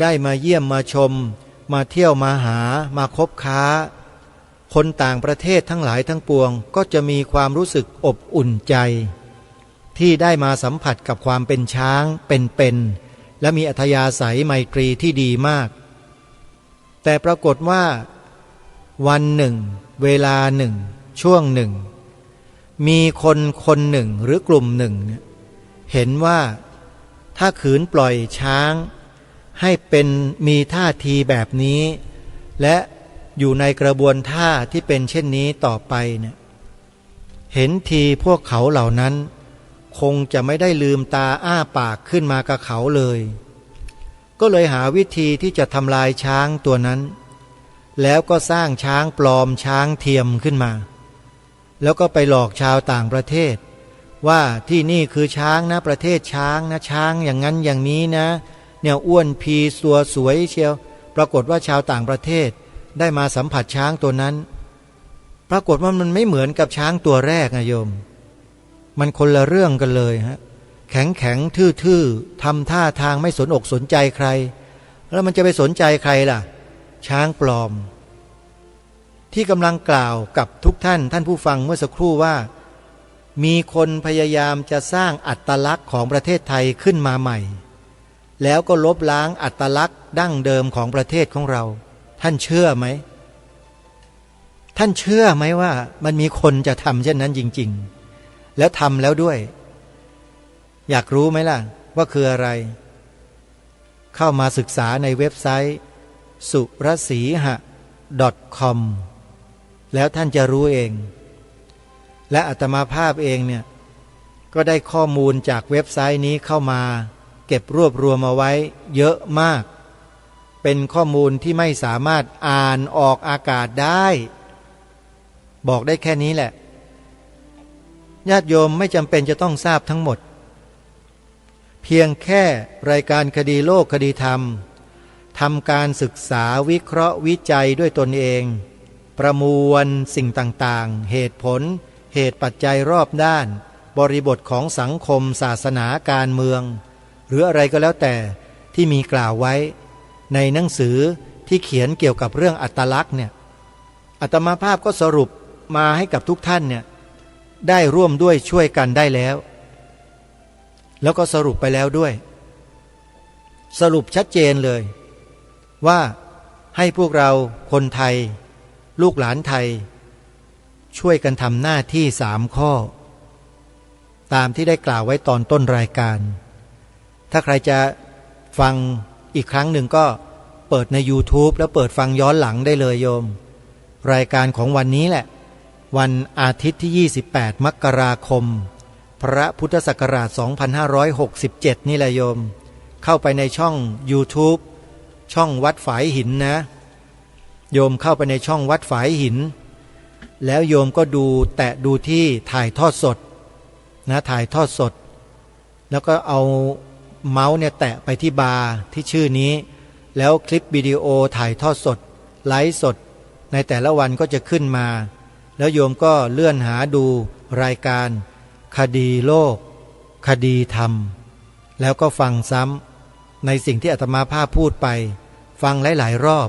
ได้มาเยี่ยมมาชมมาเที่ยวมาหามาคบค้าคนต่างประเทศทั้งหลายทั้งปวงก็จะมีความรู้สึกอบอุ่นใจที่ได้มาสัมผัสกับความเป็นช้างเป็นและมีอัธยาศัยไมตรีที่ดีมากแต่ปรากฏว่าวันหนึ่งเวลาหนึ่งช่วงหนึ่งมีคนหนึ่งหรือกลุ่มหนึ่งเห็นว่าถ้าขืนปล่อยช้างให้เป็นมีท่าทีแบบนี้และอยู่ในกระบวนท่าที่เป็นเช่นนี้ต่อไปเนี่ยเห็นทีพวกเขาเหล่านั้นคงจะไม่ได้ลืมตาอ้าปากขึ้นมากับเขาเลยก็เลยหาวิธีที่จะทำลายช้างตัวนั้นแล้วก็สร้างช้างปลอมช้างเทียมขึ้นมาแล้วก็ไปหลอกชาวต่างประเทศว่าที่นี่คือช้างนะประเทศช้างนะช้างอย่างนั้นอย่างนี้นะเนี่ยอ้วนพีตัวสวยเชียวปรากฏว่าชาวต่างประเทศได้มาสัมผัสช้างตัวนั้นปรากฏว่ามันไม่เหมือนกับช้างตัวแรกนะโยมมันคนละเรื่องกันเลยฮะแข็งทื่อทำท่าทางไม่สนอกสนใจใครแล้วมันจะไปสนใจใครล่ะช้างปลอมที่กำลังกล่าวกับทุกท่านผู้ฟังเมื่อสักครู่ว่ามีคนพยายามจะสร้างอัตลักษณ์ของประเทศไทยขึ้นมาใหม่แล้วก็ลบล้างอัตลักษณ์ดั้งเดิมของประเทศของเราท่านเชื่อไหมท่านเชื่อไหมว่ามันมีคนจะทำเช่นนั้นจริงๆแล้วทำแล้วด้วยอยากรู้ไหมล่ะว่าคืออะไรเข้ามาศึกษาในเว็บไซต์สุรศรีหะ .com แล้วท่านจะรู้เองและอาตมาภาพเองเนี่ยก็ได้ข้อมูลจากเว็บไซต์นี้เข้ามาเก็บรวบรวมเอาไว้เยอะมากเป็นข้อมูลที่ไม่สามารถอ่านออกอากาศได้บอกได้แค่นี้แหละญาติโยมไม่จำเป็นจะต้องทราบทั้งหมดเพียงแค่รายการคดีโลกคดีธรรมทำการศึกษาวิเคราะห์วิจัยด้วยตนเองประมวลสิ่งต่างๆเหตุผลเหตุปัจจัยรอบด้านบริบทของสังคมศาสนาการเมืองหรืออะไรก็แล้วแต่ที่มีกล่าวไว้ในหนังสือที่เขียนเกี่ยวกับเรื่องอัตลักษณ์เนี่ยอาตมาภาพก็สรุปมาให้กับทุกท่านเนี่ยได้ร่วมด้วยช่วยกันได้แล้วก็สรุปไปแล้วด้วยสรุปชัดเจนเลยว่าให้พวกเราคนไทยลูกหลานไทยช่วยกันทำหน้าที่3 ข้อตามที่ได้กล่าวไว้ตอนต้นรายการถ้าใครจะฟังอีกครั้งหนึ่งก็เปิดใน YouTube แล้วเปิดฟังย้อนหลังได้เลยโยมรายการของวันนี้แหละวันอาทิตย์ที่28 มกราคมพระพุทธศักราช 2567 นี่แหละโยมเข้าไปในช่อง YouTube ช่องวัดฝายหินนะโยมเข้าไปในช่องวัดฝายหินแล้วโยมก็แตะดูที่ถ่ายทอดสดนะถ่ายทอดสดแล้วก็เอาเมาส์เนี่ยแตะไปที่บาร์ที่ชื่อนี้แล้วคลิปวิดีโอถ่ายทอดสดไลฟ์สดในแต่ละวันก็จะขึ้นมาแล้วโยมก็เลื่อนหาดูรายการคดีโลกคดีธรรมแล้วก็ฟังซ้ำในสิ่งที่อาตมาภาพพูดไปฟังหลายๆรอบ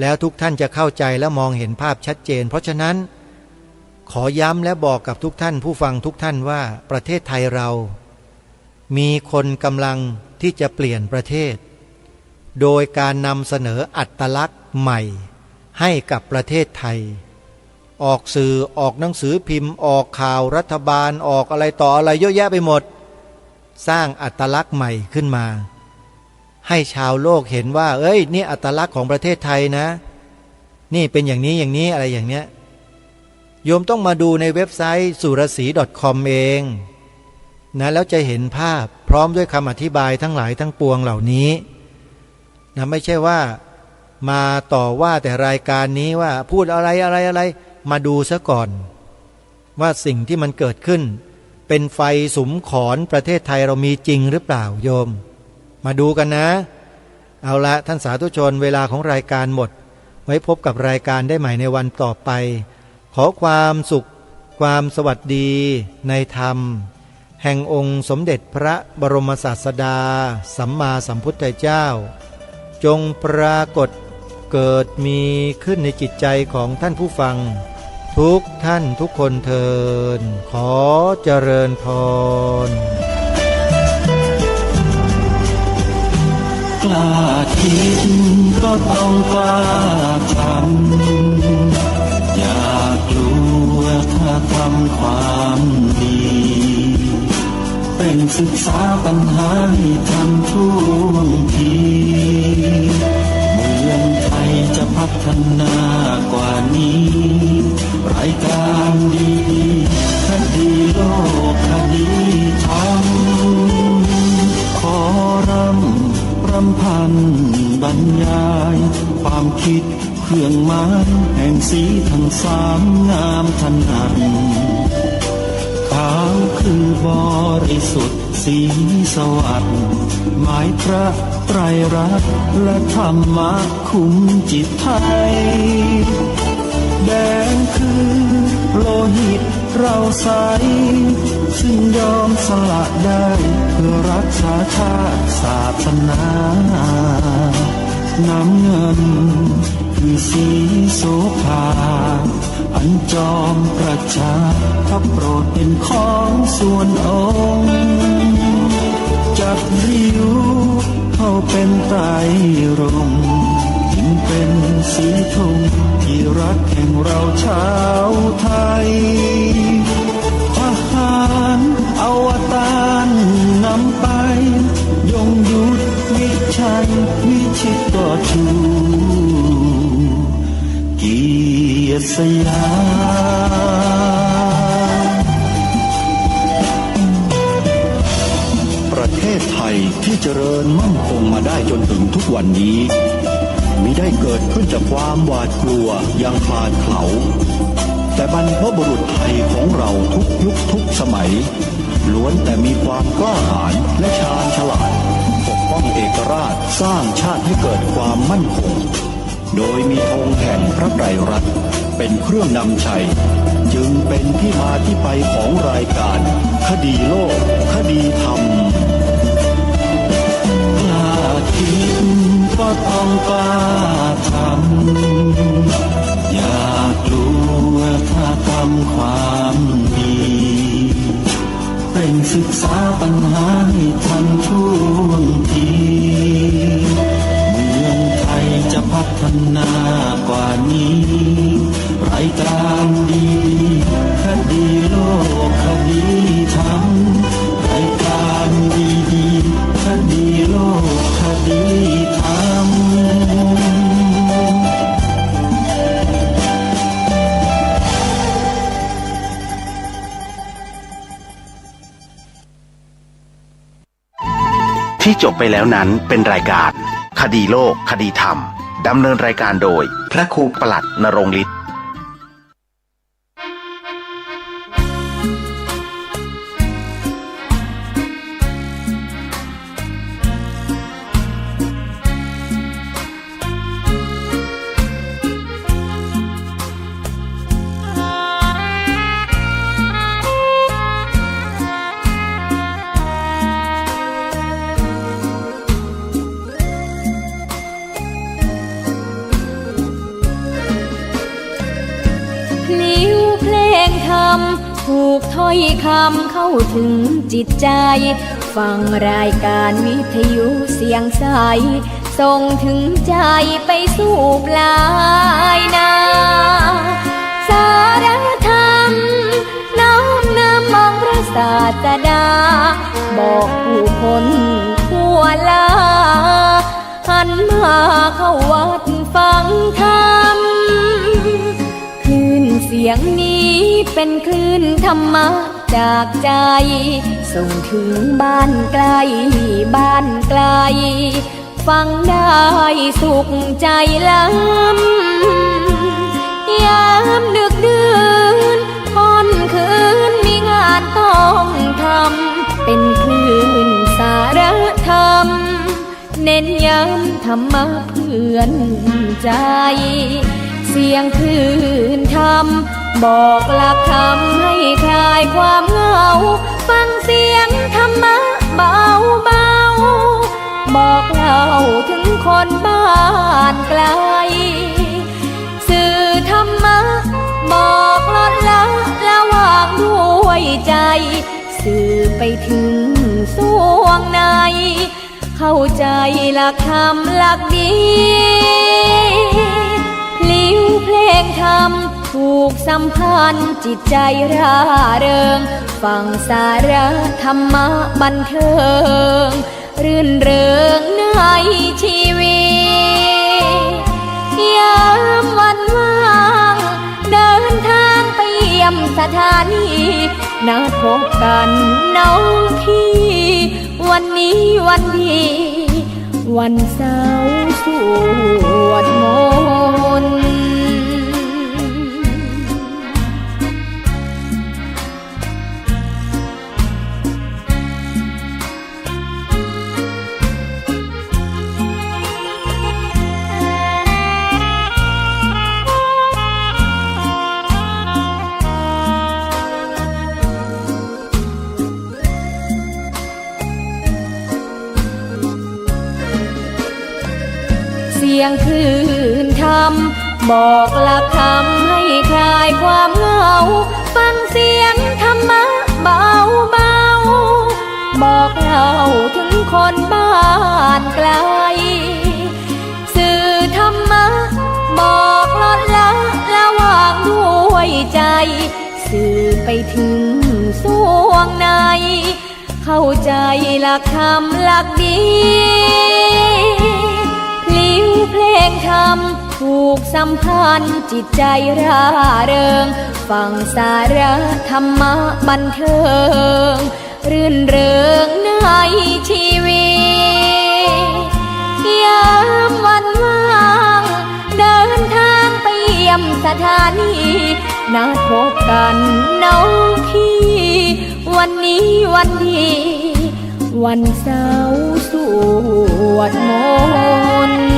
แล้วทุกท่านจะเข้าใจและมองเห็นภาพชัดเจนเพราะฉะนั้นขอย้ำและบอกกับทุกท่านผู้ฟังทุกท่านว่าประเทศไทยเรามีคนกำลังที่จะเปลี่ยนประเทศโดยการนำเสนออัตลักษณ์ใหม่ให้กับประเทศไทยออกสื่อออกหนังสือพิมพ์ออกข่าวรัฐบาลออกอะไรต่ออะไรเยอะแยะไปหมดสร้างอัตลักษณ์ใหม่ขึ้นมาให้ชาวโลกเห็นว่านี่อัตลักษณ์ของประเทศไทยนะนี่เป็นอย่างนี้อย่างนี้อะไรอย่างเนี้ยโยมต้องมาดูในเว็บไซต์สุรศรี .com เองนะแล้วจะเห็นภาพพร้อมด้วยคำอธิบายทั้งหลายทั้งปวงเหล่านี้นะไม่ใช่ว่ามาต่อว่าแต่รายการนี้ว่าพูดอะไรมาดูซะก่อนว่าสิ่งที่มันเกิดขึ้นเป็นไฟสุมขอนประเทศไทยเรามีจริงหรือเปล่าโยมมาดูกันนะเอาละท่านสาธุชนเวลาของรายการหมดไว้พบกับรายการได้ใหม่ในวันต่อไปขอความสุขความสวัสดีในธรรมแห่งองค์สมเด็จพระบรมศาสดาสัมมาสัมพุทธเจ้า จงปรากฏเกิดมีขึ้นในจิตใจของท่านผู้ฟังทุกท่านทุกคนเทินขอเจริญพร
กล้าคิดก็ต้องกล้าทำอย่ากลัวถ้าทำความดีเป็นศึกษาปัญหาให้ทันท่วงทีเมืองไทยจะพัฒนากว่านี้รายการดีคดีโลกคดีธรรมขอรำพันบรรยายความคิดเครื่องหมายแห่งสีทั้งสามงามถนัดขาวคือบริสุทธิ์สีสวัสดิ์หมายพระไตรรัตน์และธรรมะคุ้มจิตไทยแดงคือโลหิตเราใสซึ่งยอมสละได้เพื่อรักษาชาติศาสนาน้ำเงินคือสีโสภาอันจอมประชาพระโปรดเป็นของส่วนองค์จัดริ้วเข้าเป็นไตรรงค์จึงเป็นสีธงที่รักแห่งเราชาวไทยทหารอวตารนำไปยงยุทธวิชัยวิชิตก็ชูเกียรติสยามประเทศไทยที่เจริญมั่นคงมาได้จนถึงทุกวันนี้มิได้เกิดขึ้นจากความหวาดกลัวอย่างคลาดเขลาแต่บรรพบุรุษไทยของเราทุกยุคทุกสมัยล้วนแต่มีความกล้าหาญและชาญฉลาดปกป้องเอกราชสร้างชาติให้เกิดความมั่นคงโดยมีธงแห่งพระไตรรัตน์เป็นเครื่องนำชัยจึงเป็นที่มาที่ไปของรายการคดีโลกคดีธรรมกล้าคิดก็ต้องกล้าทำอย่ากลัวถ้าทำความดีเป็นศึกษาปัญหาให้ทันท่วงทีเมืองไทยจะพัฒนากว่านี้รายการดีคดีโลกคดีธรรมรายการดีคดีโลกคดีธรรม
ที่จบไปแล้วนั้นเป็นรายการคดีโลกคดีธรรมดำเนินรายการโดยพระครูปลัดณรงค์ฤทธิ์
ถูกถ้อยคำเข้าถึงจิตใจฟังรายการวิทยุเสียงใสส่งถึงใจไปสู่ปลายนาสารธรรมน้อมนำมองพระศาสดาบอกผู้คนทั่วลาหันมาเข้าวัดฟังธรรมคลื่นเสียงนี้เป็นคลื่นธรรมะจากใจส่งถึงบ้านไกลบ้านไกลฟังได้สุขใจล้ำยามดึกดื่นค่ำคืนมีงานต้องทำเป็นคลื่นสารธรรมเน้นย้ำธรรมะเพื่อนใจเสียงคลื่นธรรมบอกหลักธรรมให้คลายความเหงาฟังเสียงธรรมะเบา บอกเล่าถึงคนบ้านไกลสื่อธรรมะบอกลดละละวางด้วยใจสื่อไปถึงสวงในเข้าใจหลักธรรมหลักดีพลิ้วเพลงธรรมถูกสัมพันธ์จิตใจร่าเริงฟังสาระธรรมะบันเทิงรื่นเริงในชีวิตยามวันว่างเดินทางไปเยี่ยมสถานีนัดพบกันน้องพี่วันนี้วันดีวันเสาร์สวดมนต์เสียงคลื่นธรรมบอกหลักธรรมให้คลายความเหงาฟังเสียงธรรมะเบาเบาบอกเล่าถึงคนบ้านไกลสื่อธรรมะบอกลดละละวางด้วยใจสื่อไปถึงสวงในเข้าใจหลักธรรมหลักดีพลิ้วเพลงธรรมถูกสัมพันธ์จิตใจร่าเริงฟังสาระธรรมะบันเทิงรื่นเริงในชีวิตยามวันว่างเดินทางไปเยี่ยมสถานีนัดพบกันน้องพี่วันนี้วันดีวันเสาร์สวดมนต์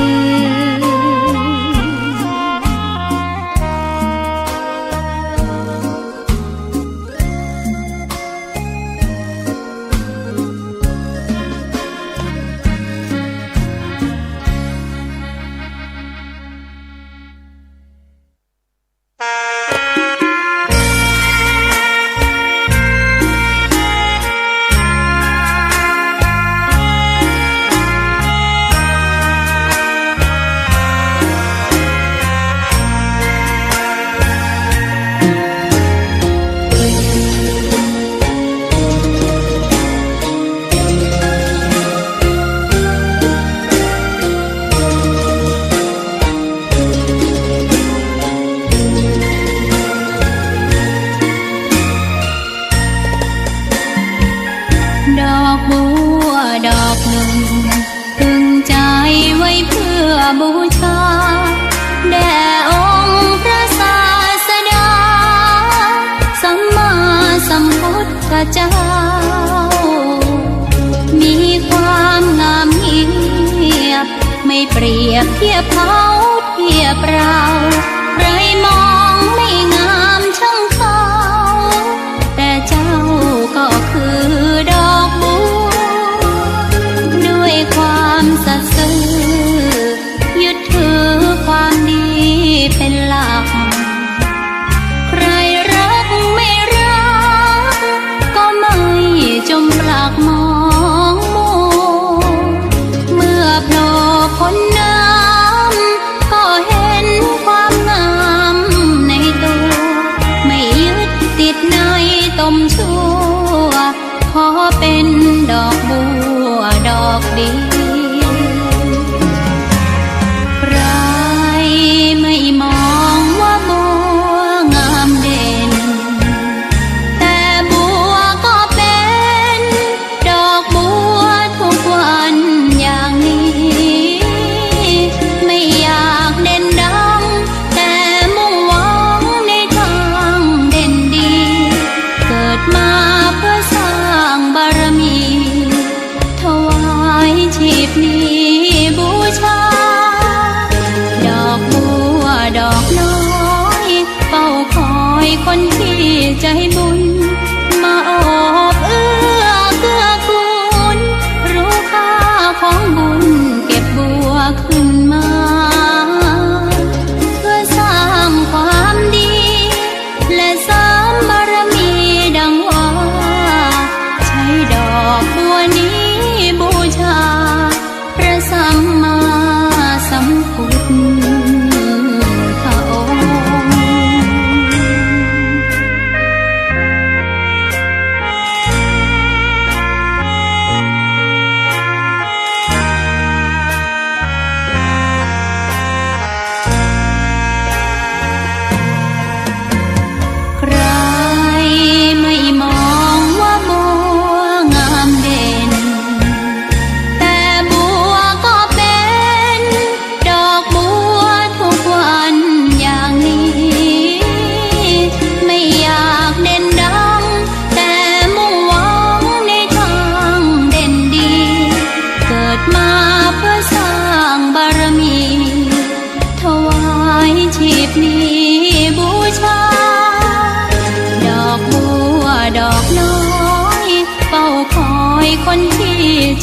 ดอกบัวดอกหนึ่งพึงใจไว้เพื่อบูชาแด่องค์พระศาสดาสัมมาสัมพุทธเจ้ามีความงามเงียบไม่เปรียบเทียบเขาเทียบเราใครมองไม่งามช่างเขาแต่เจ้าก็คือดอกบัวด้วยความสัตย์ซื่อยึดถือความดีเป็นหลักใครรักไม่รักก็ไม่จมปลักมองมัวเมื่อโผล่พ้นน้ำก็เห็นความงามในตัวไม่ยึดติดในตมชั่วขอเป็นดอกบัวดอกดีใครไม่มองว่าบัวงามเด่นแต่บัวก็เป็นดอกบัวทุกวันอย่างนี้ไม่อยากเด่นดังแต่มุ่งหวังในทางเด่นดีเกิดมาเพื่อสร้างบารมีถวายชี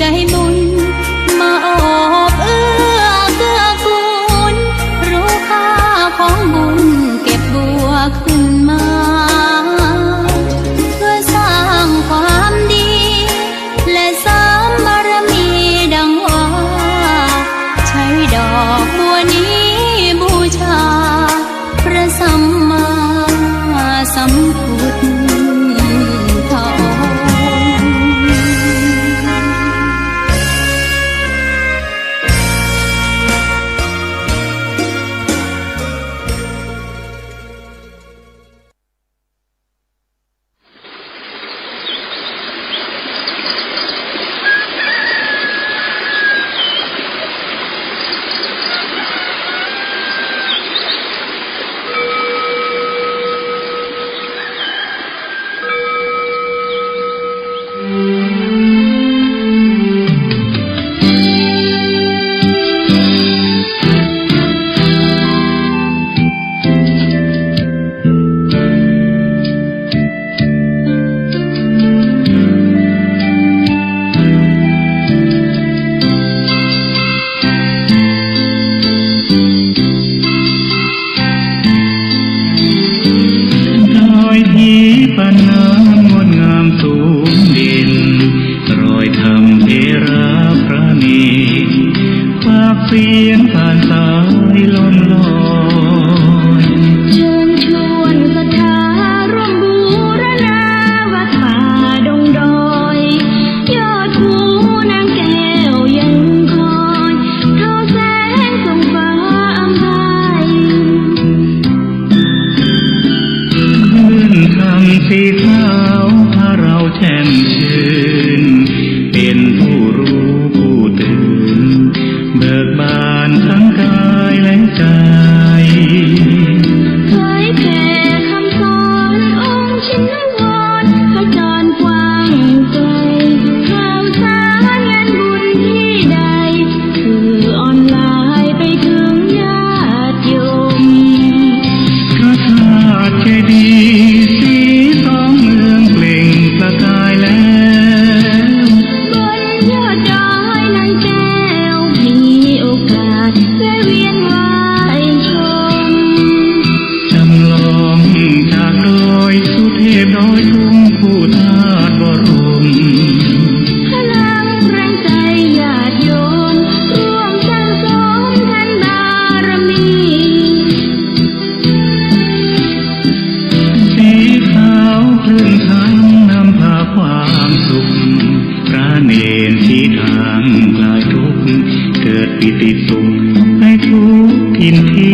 ใจบุญมาโอบเอื้อเกื้อกูลรู้ค่าของบุญเก็บบัวขึ้นมาเพื่อสร้างความดีและเสริมบารมีดังว่าใช้ดอกบัวนี้บูชาพระสัมมาสัมพุทธ
สีขาวพาเราแช่มชื่นเป็นผู้รู้ผู้ตื่นเบิกบานทั้งกายและใจ
เคยแผ่คำสอนองค์ชินวรขจรกว้างไกลข่าวสารงานบุญที่ใดคือออนไลน์ไปถึงญาติโยม
พระธาตุเจดีย์สีทองเมืองเปล่งประกายแล้ว
บนยอดดอยนางแก้วมีโอกาสแวะเวียนไหว้ชม
จำลองจากดอยสุเทพดอยทุ่งผู้ธาตุบรม
พลังแรงใจญาติโยมร่วมสร้างสมทานบารมี
สีขาวคลื่นทางนำพาความสุขพระเนรชี้ทางคลายทุกข์เกิดปิติสุขให้ทุกทินที